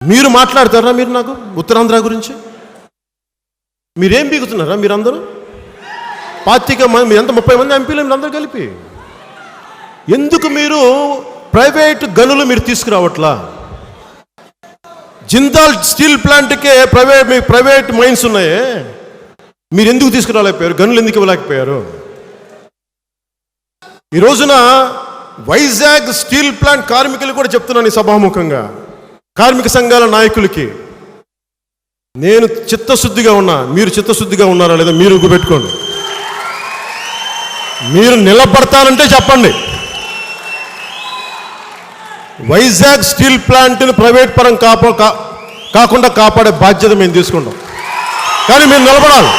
మీరు మాట్లాడతారా? మీరు నాకు ఉత్తరాంధ్ర గురించి మీరేం బీగుతున్నారా? మీరందరూ పార్టీగా మీ ఎంత 30 మంది ఎంపీలు మీరందరూ కలిపి ఎందుకు మీరు ప్రైవేట్ గనులు మీరు తీసుకురావట్లా? జిందాల్ స్టీల్ ప్లాంట్కే ప్రైవేట్ మైన్స్ ఉన్నాయే, మీరు ఎందుకు తీసుకురాలేకపోయారు? గనులు ఎందుకు ఇవ్వలేకపోయారు? ఈ రోజున వైజాగ్ స్టీల్ ప్లాంట్ కార్మికులు కూడా చెప్తున్నాను ఈ సభాముఖంగా, కార్మిక సంఘాల నాయకులకి, నేను చిత్తశుద్ధిగా ఉన్నా, మీరు చిత్తశుద్ధిగా ఉన్నారా లేదా మీరు గుర్తుపెట్టుకోండి. మీరు నిలబడతానంటే చెప్పండి. వైజాగ్ స్టీల్ ప్లాంట్ని ప్రైవేట్ పరం కాకుండా కాపాడే బాధ్యత మేము తీసుకుంటాం. కానీ మీరు నిలబడాలి.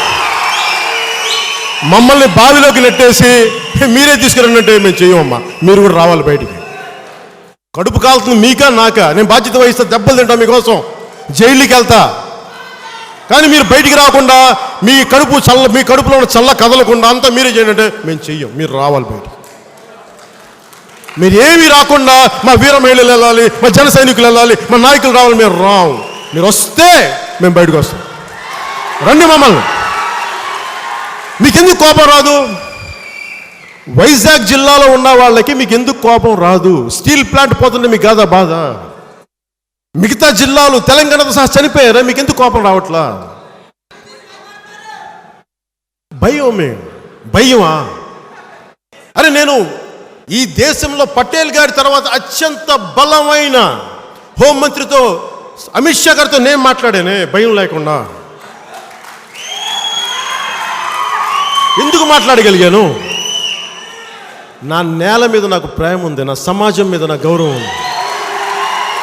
మమ్మల్ని బావిలోకి నెట్టేసి మీరే తీసుకురంటే మేము చేయమమ్మా. మీరు కూడా రావాలి బయటికి. కడుపు కాలుతుంది మీకా నాకా? నేను బాధ్యత వహిస్తా, దెబ్బలు తింటా మీకోసం, జైలుకి వెళ్తా. కానీ మీరు బయటికి రాకుండా మీ కడుపులో ఉన్న చల్ల కదలకుండా అంతా మీరే చేయండి మేము చెయ్యం. మీరు రావాలి బయటికి. మీరు ఏమీ రాకుండా మా వీర మహిళలు వెళ్ళాలి, మా జన సైనికులు వెళ్ళాలి, మా నాయకులు రావాలి. మీరు రావు. మీరు వస్తే మేము బయటకు వస్తాం. రండి మమ్మల్ని. మీకెందుకు కోపం రాదు? వైజాగ్ జిల్లాలో ఉన్న వాళ్ళకి మీకు ఎందుకు కోపం రాదు? స్టీల్ ప్లాంట్ పోతుంటే మీకు కాదా బాధ? మిగతా జిల్లాలు తెలంగాణతో సహా చనిపోయారా? మీకు ఎందుకు కోపం రావట్లా? భయమా? అరే నేను ఈ దేశంలో పటేల్ గారి తర్వాత అత్యంత బలమైన హోంమంత్రితో అమిత్ షా గారితో నేను మాట్లాడానే భయం లేకుండా. ఎందుకు మాట్లాడగలిగాను? నా నేల మీద నాకు ప్రేమ ఉంది, నా సమాజం మీద నా గౌరవం ఉంది.